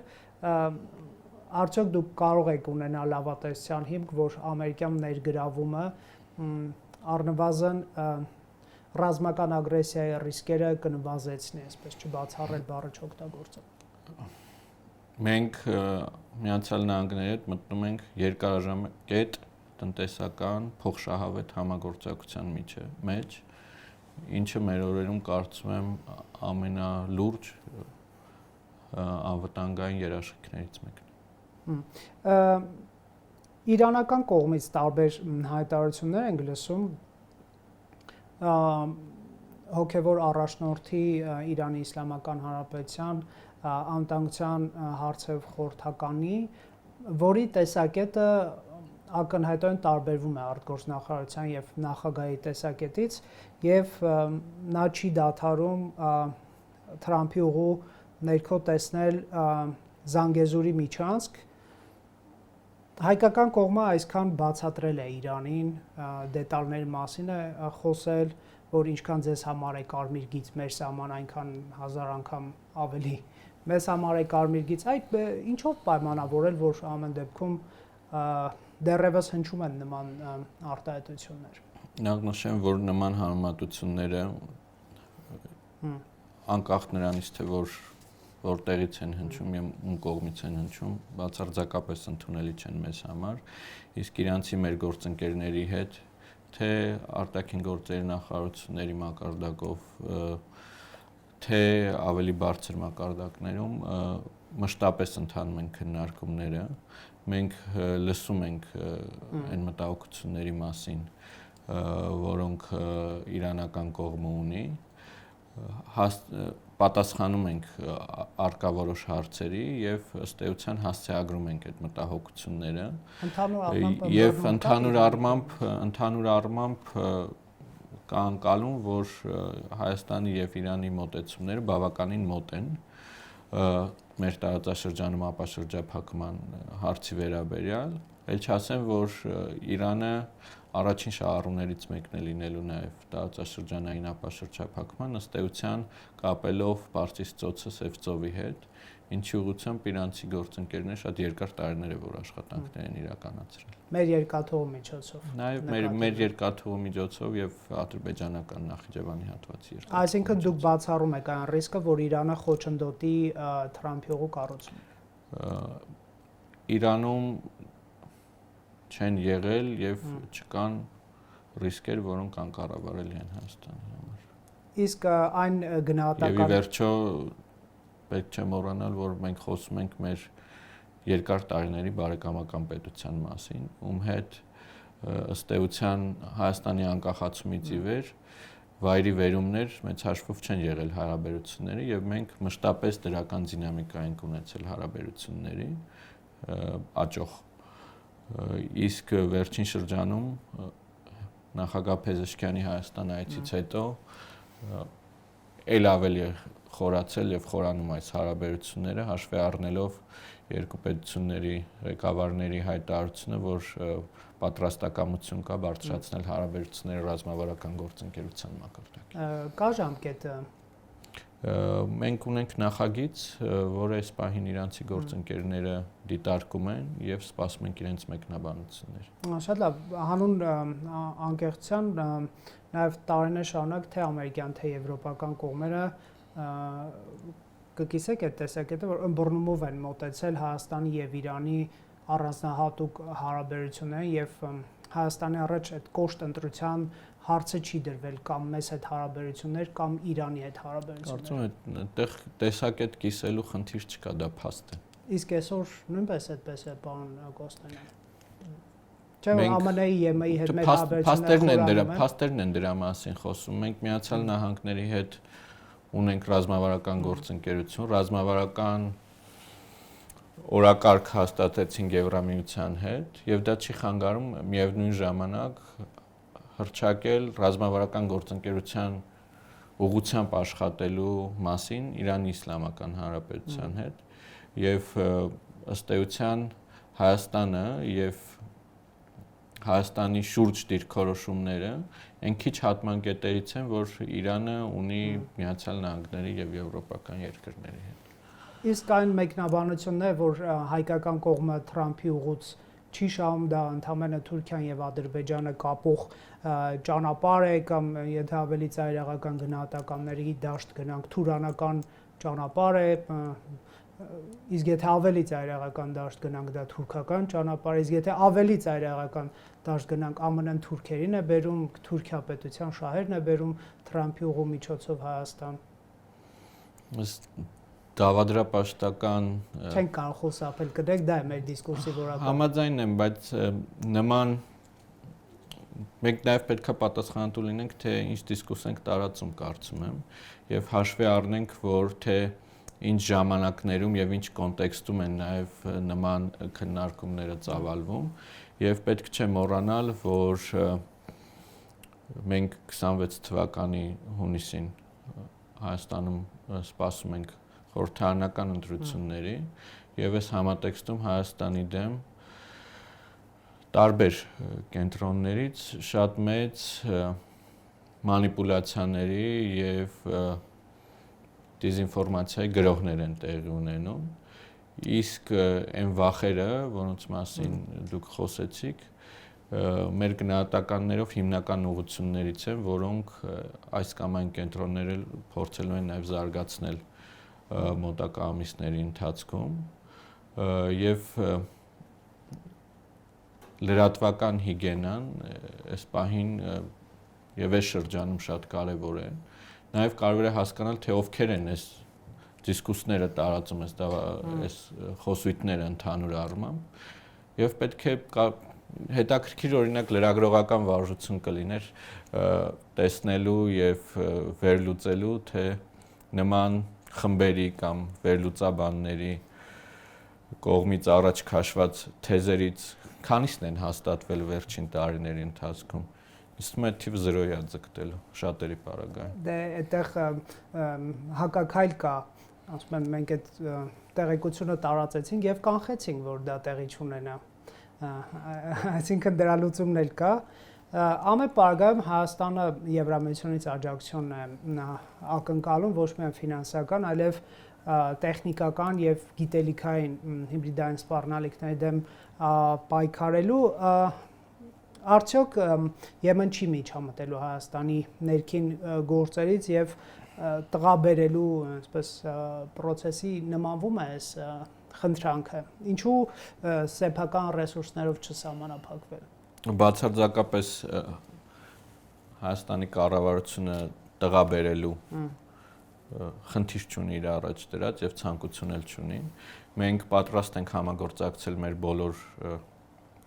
Speaker 1: արդյոք դուք կարող եք ունենալ լավատեսության հիմք, որ ամերիկյան ներգրավումը առնվազն ռազմական ագրեսիայի ռիսկերը կնվազեցնի, այսպես չբացառել բառը չօգտագործել։
Speaker 2: Մենք Միացյալ Նահանգների հետ մտնում ենք երկարաժամկետ տնտեսական փոխշահավետ համագործակցության մեջ, ինչը մեր օրերում կարծում եմ ամենալուրջ անվտանգային երաշխիքներից մեկն է։
Speaker 1: Իրանական կողմից տարբեր հայտարարություններ ենք լսում հոգևոր առաջնորդի Իրանի Իսլամական Հանրապետության անվտանգության հարցերով խորհրդականի, որի տեսակետը ակնհայտորեն տարբերվում է արտգործնախարարության եւ նախագահի տեսակետից եւ նա չի դադարում Թրամփի ուղու ներքո տեսնել Զանգեզուրի միջանցք։ Հայկական կողմը այսքան բացատրել է Իրանին դետալների մասին է խոսել, որ ինչքան ձեզ համար է կարմիր գիծ մեր սահման, այնքան 1000 անգամ ավելի մեզ համար է կարմիր գիծ։ Այդ ինչով պայմանավորել, որ ամեն դեպքում դեռևս հնչում են նման արտահայտություններ։
Speaker 2: Նախ նշեմ, որ նման համեմատությունները անկախ նրանից, թե որտեղից են հնչում եւ ում կողմից են հնչում, բացարձակապես ընդունելի չեն մեզ համար, իսկ իրանցի մեր գործընկերների հետ, թե արտաքին գործերի նախարարությունների մակարդակով, թե ավելի բարձր մակարդակներում մշտապես ընթանում են քննարկումները, մենք լսում ենք այն մտահոգությունների մասին, որոնք իրանական կողմը ունի, պատասխանում ենք արկա որոշ հարցերի եւ ըստ էության հասցեագրում ենք այդ մտահոգությունները եւ ընդհանուր առմամբ կա անկալում, որ Հայաստանի եւ Իրանի մոտեցումները բավականին մոտ են մեր տարածաշրջանում ապաշրջափակման հարցի վերաբերյալ, ել չասեմ, որ Իրանը առաջին շահառուներից մեկն է լինելու նաև տարածաշրջանային ապաշրջափակման, ըստ էության կապելով Պարսից ծոցը Սև ծովի հետ, ինչի ուղղությամբ իրանցի գործընկերները շատ երկար տարիներ է որ աշխատանքներ են իրականացրել։
Speaker 1: Մեր երկաթուղու միջոցով։
Speaker 2: Նաև մեր երկաթուղու միջոցով եւ ադրբեջանական Նախիջևանի հատվածի երկաթուղու։
Speaker 1: Այսինքն դուք բացառում եք այն ռիսկը, որ Իրանը խոչընդոտի Թրամփի ուղու կառուցումը։
Speaker 2: Իրանում չեն եղել եւ չկան ռիսկեր, որոնք անկառավարելի են Հայաստանի համար։
Speaker 1: Իսկ այն գնահատական
Speaker 2: Եվ ի վերջո պետք չէ մոռանալ, որ մենք խոսում ենք մեր երկար տարիների բարեկամական պետության մասին, ում հետ ըստ էության Հայաստանի անկախացումից ի վեր վայրի վերումներ մեծ հաշվով չեն եղել հարաբերությունների եւ մենք մշտապես դրական դինամիկա ենք ունեցել հարաբերությունների աճող իսկ վերջին շրջանում նախագահ Փեզեշքյանի Հայաստան այցից հետո ել ավելի խորացել եւ խորանում այս հարաբերությունները հաշվի առնելով երկու պետությունների ղեկավարների հայտարարությունը, որ պատրաստակամություն կա բարձրացնել հարաբերությունները ռազմավարական գործընկերության մակարդակին։
Speaker 1: Կա ժամկետը։
Speaker 2: Մենք ունենք նախագիծ, որը այս պահին իրանցի գործընկերները դիտարկում են եւ սպասում ենք իրենց մեկնաբանություններ։
Speaker 1: Շատ լավ, հանուն անկեղծության նաեւ տարիներ շարունակ թե ամերիկյան, թե եվրոպական կողմերը կկիսեք այդ տեսակետը, որ ըմբռնումով են մոտեցել Հայաստանի եւ Իրանի առանձնահատուկ հարաբերություններին եւ Հայաստանի առաջ այդ կոշտ ընտրության հարցը չի դրվել կամ մեզ հետ հարաբերություններ կամ Իրանի հետ հարաբերություններ։
Speaker 2: Կարծում եմ այդտեղ տեսակետ կիսելու խնդիր չկա, դա փաստ է։
Speaker 1: Իսկ այսօր նույնպես այդպես է, պարոն Կոստանյան։ Չէ՞ ԱՄՆ-ի ԵՄ-ի հետ մեր հարաբերությունները
Speaker 2: փաստերն են դրա մասին խոսում։ Մենք Միացյալ Նահանգների հետ ունենք ռազմավարական գործընկերություն, ռազմավարական օրակարգ հաստատեցինք Եվրամիության հետ եւ դա չի խանգարում միևնույն ժամանակ հռչակել ռազմավարական գործընկերության ուղղությամբ աշխատելու մասին Իրանի Իսլամական Հանրապետության հետ եւ ըստ էության Հայաստանը եւ Հայաստանի շուրջ դիրքորոշումները այն քիչ հատմանկետերից են, որ Իրանը ունի Միացյալ Նահանգների եւ եվրոպական երկրների հետ։
Speaker 1: Իսկ այն մեկնաբանությունն է, որ հայկական կողմը Թրամփի ուղուց չի շահում, դա ընդհանրապես Թուրքիան եւ Ադրբեջանը կապող ճանապարհ է կամ եթե ավելի ծայրահեղական գնահատականների դաշտ գնանք թուրանական ճանապարհ է, իսկ եթե ավելի ծայրահեղական դաշտ գնանք դա թուրքական ճանապարհ է, իսկ եթե ավելի ծայրահեղական դաշտ գնանք ԱՄՆ-ն թուրքերին է բերում, Թուրքիա պետության շահերն է բերում Թրամփի ուղու միջոցով Հայաստան։
Speaker 2: Դավադրապաշտական
Speaker 1: չենք կարող խոսապել կրեք, դա է մեր դիսկուրսի որակը։
Speaker 2: Համաձայն եմ, բայց նման մենք նաև պետքա պատասխանատու լինենք, թե ինչ դիսկուրս ենք տարածում, կարծում եմ, եւ հաշվի առնենք, որ թե ինչ ժամանակներում եւ ինչ կոնտեքստում են նաև նման քննարկումները ծավալվում եւ պետք չէ մոռանալ, որ մենք 26 թվականի հունիսին Հայաստանում սպասում ենք խորհրդարանական ընտրությունների եւ այս համատեքստում Հայաստանի դեմ տարբեր կենտրոններից շատ մեծ մանիպուլյացիաների եւ դեզինֆորմացիայի գրոհներ են տեղի ունենում, իսկ այն վախերը, որոնց մասին դուք խոսեցիք, մեր գնահատականներով հիմնական ուղղություններից են, որոնք այս կամ այն կենտրոնները փորձելու են նաև զարգացնել մոտակա ամիսների ընթացքում եւ լրատվական հիգիենան այս պահին եւ այս շրջանում շատ կարեւոր է։ Նաև կարևոր է հասկանալ, թե ովքեր են այս դիսկուսները տարածում, այս խոսույթները ընդհանուր առմամբ եւ պետք է հետաքրքիր օրինակ լրագրողական վարժություն կլիներ տեսնելու եւ վերլուծելու, թե նման խմբերի կամ վերլուծաբանների կողմից առաջ քաշված թեզերից քանիսն են հաստատվել վերջին տարիների ընթացքում։ Իսկ մեր թիվը 0-ի է ձգտելու շատերի պարագայում։
Speaker 1: Դե այդտեղ հակակայլ կա, ասում եմ, մենք այդ տեղեկությունը տարածեցինք եւ կանխեցինք, որ դա տեղի չունենա։ Այսինքն դրա լուծումն էլ կա։ Ամեն պարագայում Հայաստանը Եվրամիությունից աջակցություն է ակնկալում ոչ միայն ֆինանսական, այլև տեխնիկական եւ գիտելիքային հիբրիդային սպառնալիքների դեմ պայքարելու։ Արդյոք Եմեն չի միջամտելու Հայաստանի ներքին գործերից եւ տղաբերելու, այսպես process-ի նմանվում է այս խնդրանքը։ Ինչու սեփական ռեսուրսներով չսահմանափակվել։
Speaker 2: Բացարձակապես Հայաստանի կառավարությունը տղաբերելու խնդիր չունի իր առաջ դրած եւ ցանկություն էլ չունի։ Մենք պատրաստ ենք համագործակցել մեր բոլոր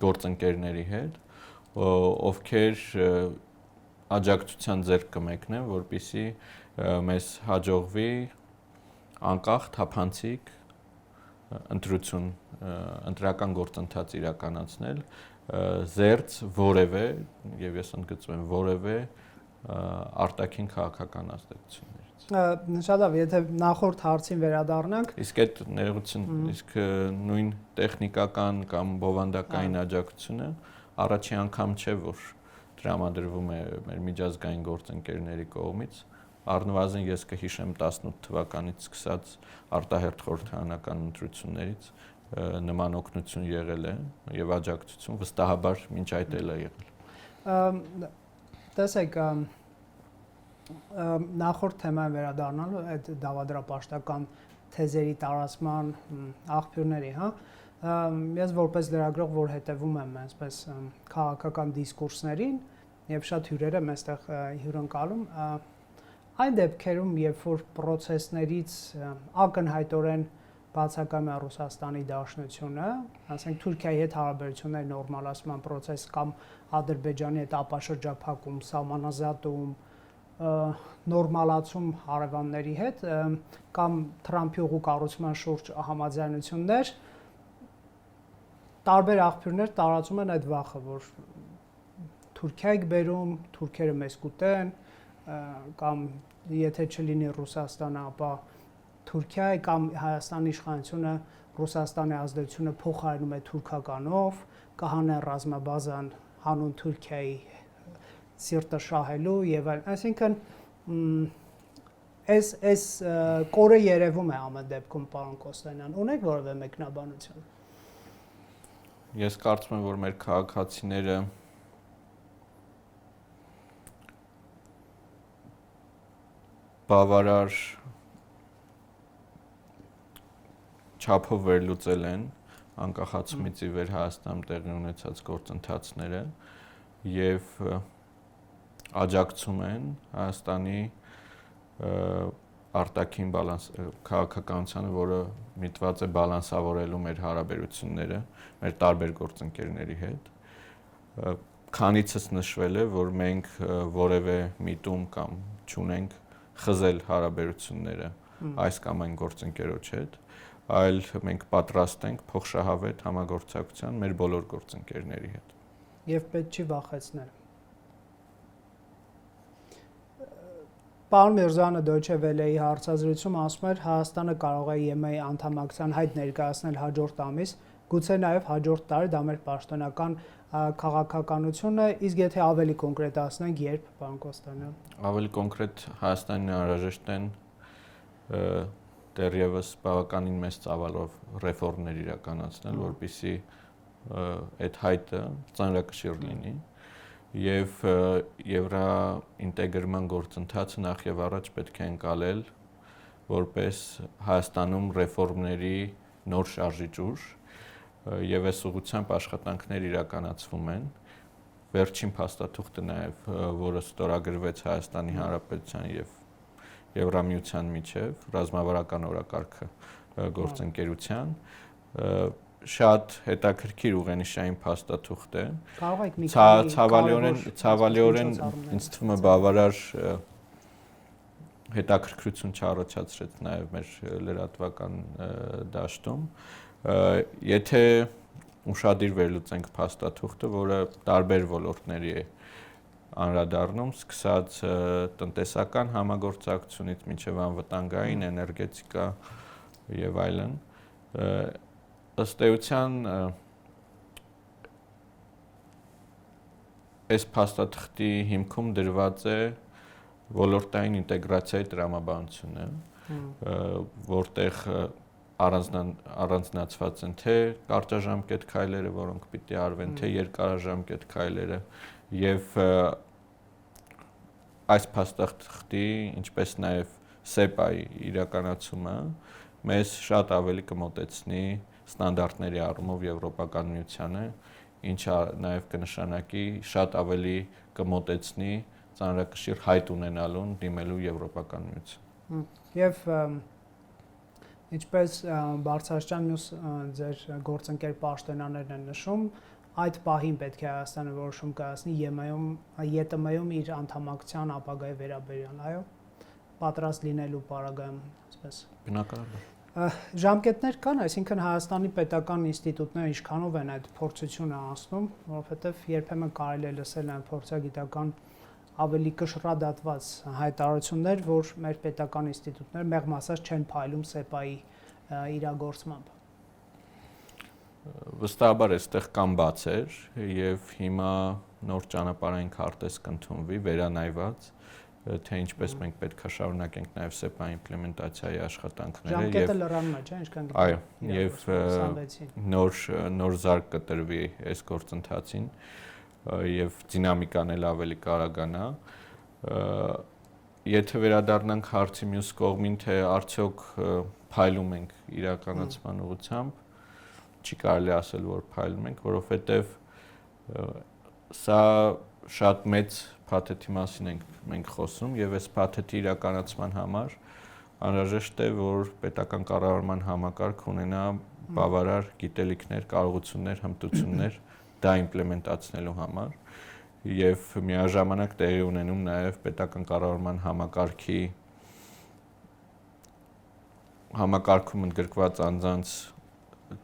Speaker 2: գործընկերների հետ, ովքեր աջակցության ձեռք կմեկնեն, որպեսզի մեզ հաջողվի անկախ թափանցիկ ընտրական գործընթաց իրականացնել զերծ որևէ եւ ես ընդգծում եմ որևէ արտաքին քաղաքական ազդեցություններից։
Speaker 1: Շատ լավ, եթե նախորդ հարցին վերադառնանք,
Speaker 2: իսկ այդ ներողություն, իսկ նույն տեխնիկական կամ բովանդակային աջակցությունը առաջի անգամ չէ, որ տրամադրվում է մեր միջազգային գործընկերների կողմից։ Առնվազն ես կհիշեմ 18 թվականից սկսած արտահերթ խորհրդարանական ընտրություններից նման օգնություն եղել է եւ աջակցություն վստահաբար մինչ այդ էլ է եղել։
Speaker 1: Տեսեք, նախորդ թեմային վերադառնալու այդ դավադրապաշտական թեզերի տարածման աղբյուրների, հա, ես որպես լրագրող, որ հետևում եմ այսպես քաղաքական դիսկուրսներին եւ շատ հյուրեր եմ այստեղ հյուրընկալում, այն դեպքերում, երբ որ process-ներից ակնհայտորեն բացակայում է Ռուսաստանի Դաշնությունը, ասենք Թուրքիայի հետ հարաբերությունների նորմալացման process կամ Ադրբեջանի հետ ապաշրջափակում, սահմանազատում, նորմալացում հարևանների հետ կամ Թրամփի ուղու կառուցման շուրջ համաձայնություններ, տարբեր աղբյուրներ տարածում են այդ վախը, որ Թուրքիայք բերում, թուրքերը մեզ կուտեն, կամ եթե չլինի Ռուսաստանը, ապա Թուրքիայի կամ Հայաստանի իշխանությունը Ռուսաստանի ազդեցությունը փոխարինում է թուրքականով, կհանեն ռազմաբազան հանուն Թուրքիայի սիրտը շահելու եւ այլն, այսինքն այս կորը երևում է ամեն դեպքում, պարոն Կոստանյան, ունեք որևէ մեկնաբանություն։
Speaker 2: Ես կարծում եմ, որ մեր քաղաքացիները բավարար չափով վերլուծել են անկախացումից ի վեր Հայաստանում տեղի ունեցած գործընթացները եւ աջակցում են Հայաստանի արտաքին քաղաքականությանը, որը միտված է բալանսավորելու մեր հարաբերությունները մեր տարբեր գործընկերների հետ։ Քանիցս նշվել է, որ մենք որևէ միտում կամ չունենք խզել հարաբերությունները այս կամ այն գործընկերոջ հետ, այլ մենք պատրաստ ենք փոխշահավետ համագործակցության մեր բոլոր գործընկերների հետ։
Speaker 1: Եվ պետք չի վախեցնել։ Պարոն Միրզոյանը Deutsche Welle-ի հարցազրույցում ասում էր, Հայաստանը կարող է ԵՄ-ի անդամակցության հայտ ներկայացնել հաջորդ ամիս, գուցե նաև հաջորդ տարի, դա մեր պաշտոնական քաղաքականությունը, իսկ եթե ավելի կոնկրետացնենք, երբ, պարոն Կոստանյան։
Speaker 2: Ավելի կոնկրետ Հայաստանին անհրաժեշտ են դեռևս բավականին մեծ ծավալով ռեֆորմներ իրականացնել, որպեսզի այդ հայտը ծանրակշիռ լինի եւ եվրոինտեգրման գործընթացը նախ եւ առաջ պետք է ընկալել որպես Հայաստանում ռեֆորմների նոր շարժիչուր եւ այս ուղղությամբ աշխատանքներ իրականացվում են վերջին փաստաթուղթը նաեւ որը ստորագրվեց Հայաստանի Հանրապետության եւ Եվրամիության միջև ռազմավարական օրակարգը գործընկերության շատ հետաքրքիր ուղենիշային փաստաթուղթ է։
Speaker 1: Կարող եք մի
Speaker 2: ցավալիորեն ինձ թվում է բավարար հետաքրքրություն չառաջացրեց նաև մեր լրատվական դաշտում։ Եթե ուշադիր վերլուծենք փաստաթուղթը, որը տարբեր ոլորտների է անդրադառնում, սկսած տնտեսական համագործակցությունից մինչև անվտանգային, էներգետիկա եւ այլն, ըստ էության այս փաստաթղթի հիմքում դրված է ոլորտային ինտեգրացիայի տրամաբանությունը, որտեղ առանձնացված են թե կարճաժամկետ քայլերը, որոնք պիտի արվեն, թե երկարաժամկետ քայլերը եւ այս փաստաթղթի, ինչպես նաեւ SEPA-ի իրականացումը մեզ շատ ավելի կմոտեցնի ստանդարտների առումով Եվրոպական միությանը, ինչը նաեւ կնշանակի շատ ավելի կմոտեցնի ծանրակշիռ հայտ ունենալուն դիմելու Եվրոպական միություն։
Speaker 1: Եվ ինչպես Բարձրաստիճան մյուս ձեր գործընկեր պաշտոնյաներն են նշում, այդ պահին պետք է Հայաստանը որոշում կայացնի ԵՏՄ-ում իր անդամակցության ապագայի վերաբերյալ, այո, պատրաստ լինելու պարագայում, այսպես։
Speaker 2: Բնականաբար։
Speaker 1: Ժամկետներ կան, այսինքն Հայաստանի պետական ինստիտուտները ինչքանով են այդ փորձությունը անցնում, որովհետև երբեմն կարելի է լսել այն փորձագիտական ավելի կշռադատված հայտարարություններ, որ մեր պետական ինստիտուտները մեղմ ասած չեն փայլում SEPA-ի իրագործմամբ։
Speaker 2: Վստահաբար այստեղ կան բացեր եւ հիմա նոր ճանապարհային քարտեզ կընդունվի վերանայված, թե ինչպես մենք պետք է շարունակենք նաեւ SEPA-ի իմպլեմենտացիայի աշխատանքները
Speaker 1: եւ ժամկետը լրանում է, չէ՞, ինչքան գիտեմ։
Speaker 2: Այո, եւ նոր զարգ կտրվի այս գործընթացին եւ դինամիկան էլ ավելի կարագանա։ Եթե վերադառնանք հարցի մյուս կողմին, թե արդյոք փայլում ենք իրականացման ուղղությամբ, չի կարելի ասել, որ փայլում ենք, որովհետեւ սա շատ մեծ փաթեթի մասին ենք մենք խոսում եւ այս փաթեթի իրականացման համար անհրաժեշտ է, որ պետական կառավարման համակարգ ունենա բավարար գիտելիքներ, կարողություններ, հմտություններ դա իմպլեմենտացնելու համար եւ միաժամանակ տեղի ունենում նաեւ պետական կառավարման համակարգում ընդգրկված անձանց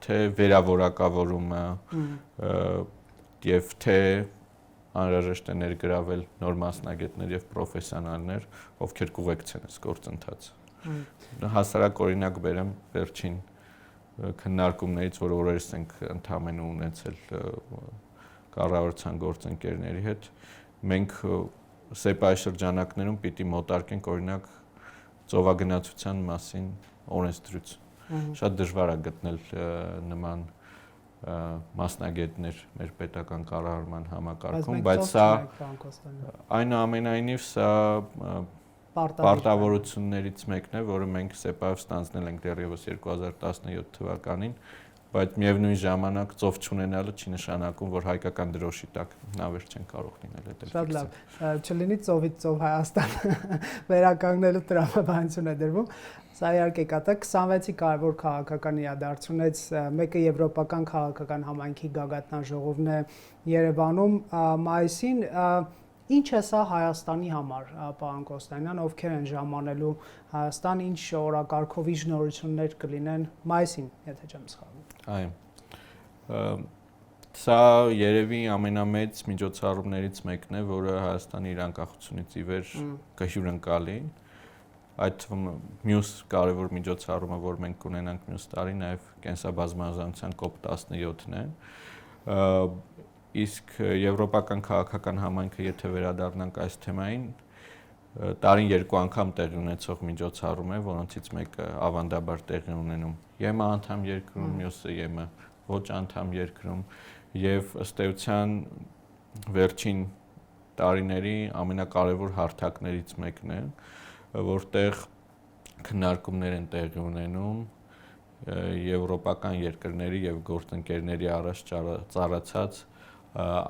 Speaker 2: թե վերավորակավորումը եւ թե անհրաժեշտ է ներգրավել նոր մասնագետներ եւ պրոֆեսիոնալներ, ովքեր կուղեկցեն այս գործընթացը։ Հասարակ օրինակ բերեմ վերջին քննարկումներից, որ օրերս ենք ընդհանրապես ունեցել կառավարության գործընկերների հետ, մենք SEPA-ի շրջանակներում պիտի մոտարկենք օրինակ ծովագնացության մասին օրենսդրություն։ Շատ դժվար է գտնել նման մասնագետներ մեր պետական կառավարման համակարգում, բայց սա այնուամենայնիվ սա պարտավորություններից մեկն է, որը մենք SEPA-ով ստանձնել ենք դեռևս 2017 թվականին, բայց միևնույն ժամանակ ծով չունենալը չի նշանակում, որ հայկական դրոշի տակ նավեր չեն կարող լինել հետել։
Speaker 1: Շատ լավ, չլինի ծովից ծով Հայաստան վերականգնելու տրամաբանություն է դրվում։ Սա իհարկե կատա 26-ի կարևոր քաղաքական իրադարձությունից մեկը եվրոպական քաղաքական համայնքի գագաթնաժողովն է Երևանում մայիսին։ Ինչ է սա Հայաստանի համար, պարոն Կոստանյան, ովքեր են ժամանելու Հայաստան, ինչ օրակարգով ինչ նորություններ կլինեն մայիսին, եթե չեմ սխալվում։
Speaker 2: Այո։ Սա երևի ամենամեծ միջոցառումներից մեկն է, որը Հայաստանի իր անկախությունից ի վեր կհյուրընկալի։ Այդ թվում մյուս կարևոր միջոցառումը, որ մենք կունենանք մյուս տարի, նաև կենսաբազմազանության COP17-ն է։ Իսկ եվրոպական քաղաքական համայնքը, եթե վերադառնանք այս թեմային, տարին 2 անգամ տեղի ունեցող միջոցառում է, որոնցից մեկը ավանդաբար տեղի ունենում ԵՄ անդամ երկրում, մյուսը ԵՄ ոչ անդամ երկրում եւ ըստ էության վերջին տարիների ամենակարևոր հարթակներից մեկն է, որտեղ քննարկումներ են տեղի ունենում եվրոպական երկրների եւ գործընկերների առաջ ծառացած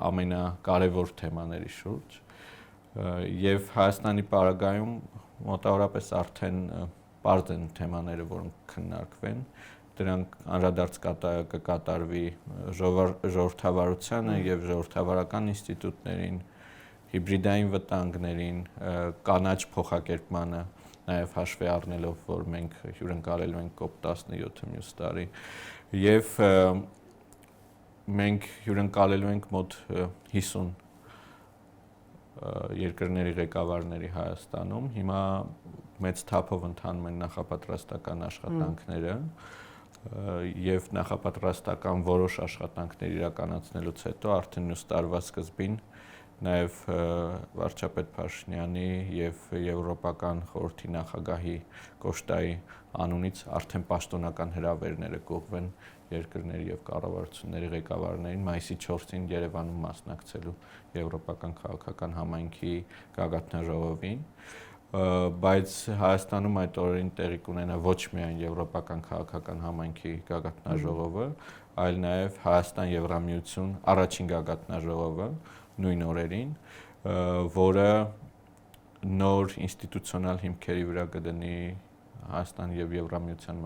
Speaker 2: ամենակարևոր թեմաների շուրջ եւ Հայաստանի պարագայում մոտավորապես արդեն պարզ են թեմաները, որոնք քննարկվեն, դրանք անդրադարձ կկատարվի ժողովրդավարությանը եւ ժողովրդավարական ինստիտուտներին, հիբրիդային վտանգներին, կանաչ փոխակերպմանը, նաև հաշվի առնելով, որ մենք հյուրընկալելու ենք COP17 մյուս տարի եւ մենք հյուրընկալելու ենք մոտ 50 երկրների ղեկավարների Հայաստանում։ Հիմա մեծ թափով ընթանում են նախապատրաստական աշխատանքները եւ նախապատրաստական որոշ աշխատանքներ իրականացնելուց հետո արդեն մյուս տարվա սկզբին նաև վարչապետ Փաշինյանի եւ Եվրոպական խորհրդի նախագահի Կոշտայի անունից արդեն պաշտոնական հրավերները կողմեն երկրների եւ կառավարությունների ղեկավարներին մայիսի 4-ին Երևանում մասնակցելու Եվրոպական քաղաքական համայնքի գագաթնաժողովին, բայց Հայաստանում այդ օրերին տեղի կունենա ոչ միայն Եվրոպական քաղաքական համայնքի գագաթնաժողովը, այլ նաև Հայաստան-Եվրամիություն առաջին գագաթնաժողովը նույն օրերին, որը նոր ինստիտուցիոնալ հիմքերի վրա կդնի Հայաստան եւ Եվրամիության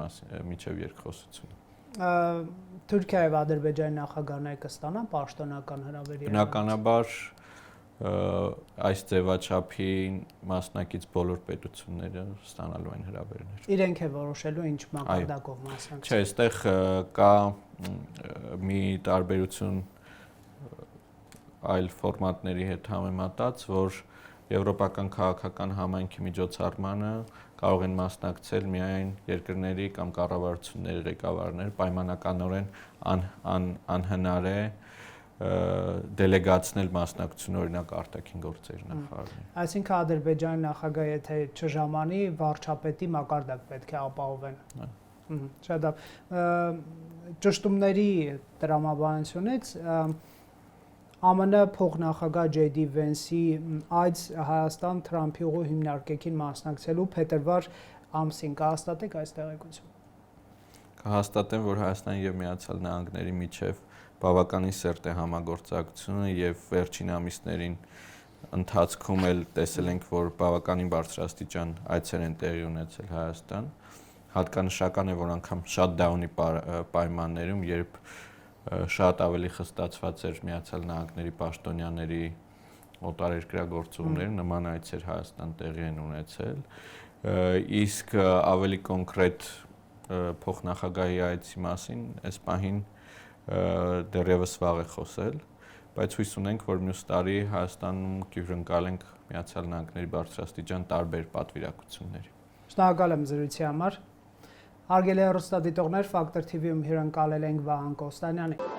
Speaker 2: միջև երկխոսությունը։
Speaker 1: Թուրքիա եւ Ադրբեջանի նախագահները կստանան պաշտոնական հրավերի։
Speaker 2: Բնականաբար այս ձևաչափին մասնակից բոլոր պետությունները ստանալու են հրավերներ։
Speaker 1: Իրենք է որոշելու ինչ մակարդակով մասնակցել։
Speaker 2: Չէ, այստեղ կա մի տարբերություն այլ ֆորմատների հետ համեմատած, որ Եվրոպական քաղաքական համայնքի միջոցառմանը կարող են մասնակցել միայն երկրների կամ կառավարությունների ղեկավարներ, պայմանականորեն անհնար է դելեգացնել մասնակցություն օրինակ արտաքին գործերի նախարարին։
Speaker 1: Այսինքն Ադրբեջանի նախագահը եթե չժամանի, վարչապետի մակարդակ պետք է ապահովեն։ Շատ լավ։ Ճշտումների տրամաբանությունից ԱՄՆ փոխնախագահ J.D. Vance-ի այց Հայաստան Թրամփի ուղու հիմնարկեքին մասնակցելու փետրվար ամսին կհաստատեք այս տեղեկությունը։
Speaker 2: Կհաստատեմ, որ Հայաստանի եւ Միացյալ Նահանգների միջև բավականին սերտ է համագործակցությունը եւ վերջին ամիսներին ընթացքում էլ տեսել ենք, որ բավականին բարձրաստիճան այցեր են տեղի ունեցել Հայաստան։ Հատկանշական է, որ անգամ շատդաունի պայմաններում, երբ շատ ավելի խստացված էր Միացյալ Նահանգների պաշտոնյաների օտարերկրագործությունները, նման այցեր Հայաստան տեղի են ունեցել, իսկ ավելի կոնկրետ փոխնախագահի այցի մասին այս պահին դեռևս վաղ է խոսել, բայց հույս ունենք, որ մյուս տարի Հայաստանում կհյուրընկալենք Միացյալ Նահանգների բարձրաստիճան տարբեր պատվիրակությունների։
Speaker 1: Շնորհակալ եմ զրույցի համար։ Հարգելի հեռուստադիտողներ, Factor TV-ում հյուրընկալել ենք Վահան Կոստանյանին։